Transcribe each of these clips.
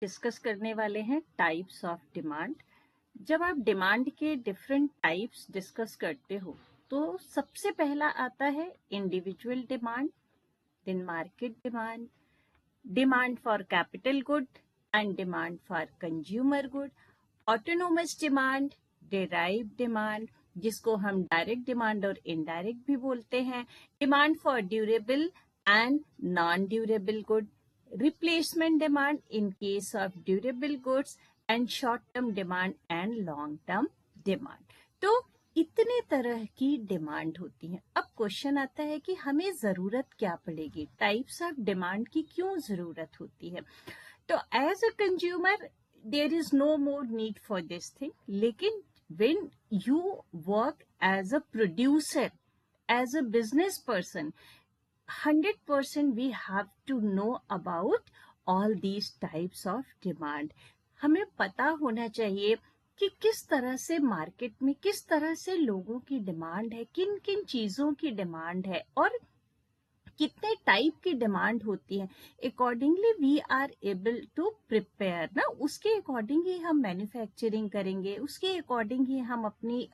Discuss करने वाले हैं टाइप्स ऑफ डिमांड। जब आप डिमांड के डिफरेंट टाइप्स डिस्कस करते हो तो सबसे पहला आता है individual demand, then market demand, demand for capital good and demand for consumer good, autonomous demand, derive demand जिसको हम डायरेक्ट डिमांड और इनडायरेक्ट भी बोलते हैं, demand for durable and non durable good, replacement demand in case of durable goods and short term demand and long term demand। तो इतने तरह की डिमांड होती है। अब क्वेश्चन आता है कि हमें जरूरत क्या पड़ेगी, टाइप्स ऑफ डिमांड की क्यों जरूरत होती है। तो as a consumer there is no more need for this thing, लेकिन when you work as a producer, as a business person, 100% we have to know about all these types of demand। हमें पता होना चाहिए कि किस तरह से market में किस तरह से लोगों की डिमांड है, किन किन चीजों की डिमांड है और कितने टाइप की डिमांड होती है। Accordingly we are able to prepare ना, उसके अकॉर्डिंग ही हम मैन्युफैक्चरिंग करेंगे, उसके अकॉर्डिंग ही हम अपनी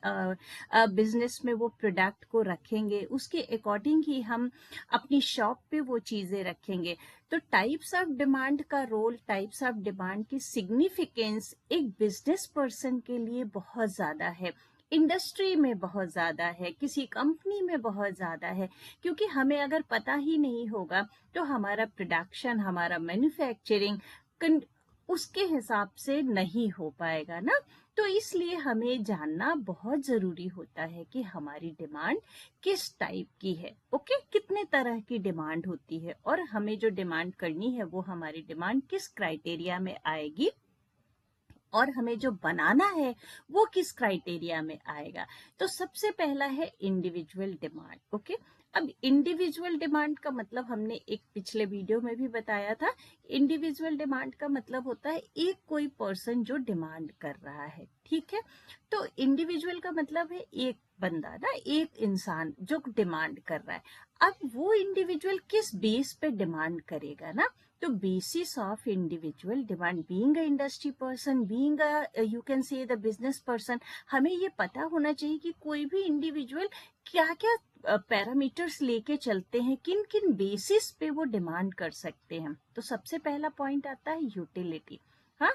बिजनेस में वो प्रोडक्ट को रखेंगे, उसके अकॉर्डिंग ही हम अपनी शॉप पे वो चीजें रखेंगे। तो टाइप्स ऑफ डिमांड का रोल, टाइप्स ऑफ डिमांड की सिग्निफिकेंस एक बिजनेस पर्सन के लिए बहुत ज्यादा है, इंडस्ट्री में बहुत ज्यादा है, किसी कंपनी में बहुत ज्यादा है, क्योंकि हमें अगर पता ही नहीं होगा तो हमारा प्रोडक्शन, हमारा मैन्युफैक्चरिंग उसके हिसाब से नहीं हो पाएगा ना। तो इसलिए हमें जानना बहुत जरूरी होता है कि हमारी डिमांड किस टाइप की है, ओके, कितने तरह की डिमांड होती है और हमें जो डिमांड करनी है वो हमारी डिमांड किस क्राइटेरिया में आएगी और हमें जो बनाना है वो किस क्राइटेरिया में आएगा। तो सबसे पहला है इंडिविजुअल डिमांड, ओके। अब इंडिविजुअल डिमांड का मतलब हमने एक पिछले वीडियो में भी बताया था। इंडिविजुअल डिमांड का मतलब होता है एक कोई पर्सन जो डिमांड कर रहा है, ठीक है। तो इंडिविजुअल का मतलब है एक बंदा ना, एक इंसान जो डिमांड कर रहा है। अब वो इंडिविजुअल किस बेस पे डिमांड करेगा ना, तो basis of individual demand, being a industry person, being a you can say the business person, हमें ये पता होना चाहिए कि कोई भी इंडिविजुअल क्या क्या पैरामीटर्स लेके चलते हैं, किन किन बेसिस पे वो डिमांड कर सकते हैं। तो सबसे पहला पॉइंट आता है यूटिलिटी। हाँ,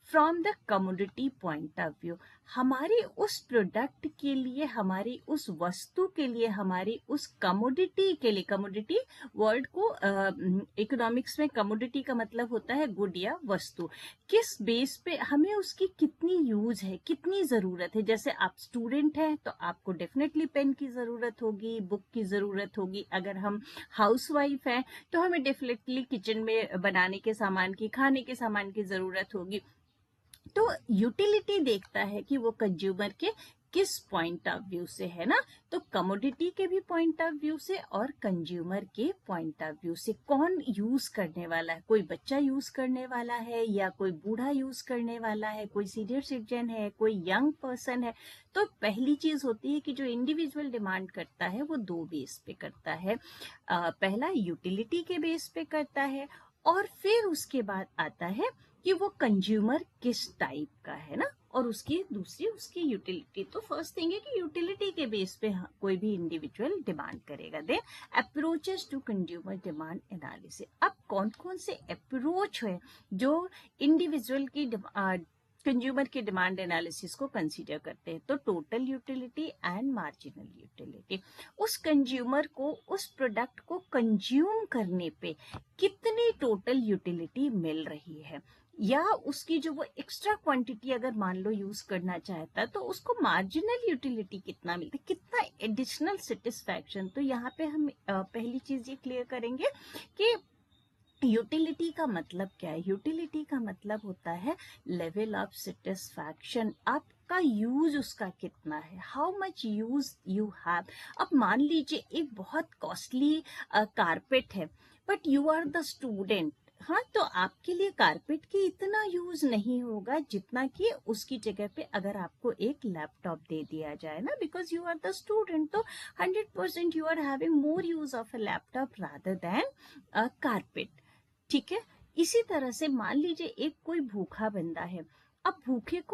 from the commodity point of view, हमारी उस प्रोडक्ट के लिए, हमारी उस वस्तु के लिए, हमारी उस कमोडिटी के लिए, कमोडिटी वर्ड को इकोनॉमिक्स में कमोडिटी का मतलब होता है गुड या वस्तु, किस बेस पे हमें उसकी कितनी यूज है, कितनी जरूरत है। जैसे आप स्टूडेंट हैं तो आपको डेफिनेटली पेन की जरूरत होगी, बुक की जरूरत होगी। अगर हम हाउसवाइफ हैं तो हमें डेफिनेटली किचन में बनाने के सामान की, खाने के सामान की जरूरत होगी। तो यूटिलिटी देखता है कि वो कंज्यूमर के किस पॉइंट ऑफ व्यू से है ना, तो कमोडिटी के भी पॉइंट ऑफ व्यू से और कंज्यूमर के पॉइंट ऑफ व्यू से, कौन यूज करने वाला है, कोई बच्चा यूज करने वाला है या कोई बूढ़ा यूज करने वाला है, कोई सीनियर सिटीजन है, कोई यंग पर्सन है। तो पहली चीज होती है कि जो इंडिविजुअल डिमांड करता है वो दो बेस पे करता है। पहला यूटिलिटी के बेस पे करता है और फिर उसके बाद आता है कि वो कंज्यूमर किस टाइप का है ना, और उसकी दूसरी उसकी यूटिलिटी। तो फर्स्ट थिंग है कि यूटिलिटी के बेस पे कोई भी इंडिविजुअल डिमांड करेगा। Then approaches to consumer demand analysis. अब कौन कौन से अप्रोच है जो इंडिविजुअल की कंज्यूमर की डिमांड एनालिसिस को कंसीडर करते हैं। तो total utility and marginal utility, उस कंज्यूमर को उस प्रोडक्ट को कंज्यूम करने पे कितनी टोटल यूटिलिटी मिल रही है, या उसकी जो वो एक्स्ट्रा क्वांटिटी अगर मान लो यूज करना चाहता है तो उसको मार्जिनल यूटिलिटी कितना मिलता है, कितना एडिशनल सेटिस्फैक्शन। तो यहाँ पे हम पहली चीज ये क्लियर करेंगे कि यूटिलिटी का मतलब क्या है। यूटिलिटी का मतलब होता है लेवल ऑफ सेटिस्फैक्शन, आपका यूज उसका कितना है, how much use you have. अब मान लीजिए एक बहुत कॉस्टली कारपेट है but you are the student, हाँ, तो आपके लिए कारपेट की इतना यूज नहीं होगा जितना कि उसकी जगह पे अगर आपको एक लैपटॉप दे दिया जाए ना, because you are the student, तो 100% you are having more use of a laptop rather than a carpet, ठीक है। इसी तरह से मान लीजिए एक कोई भूखा बंदा है, अब भूखे को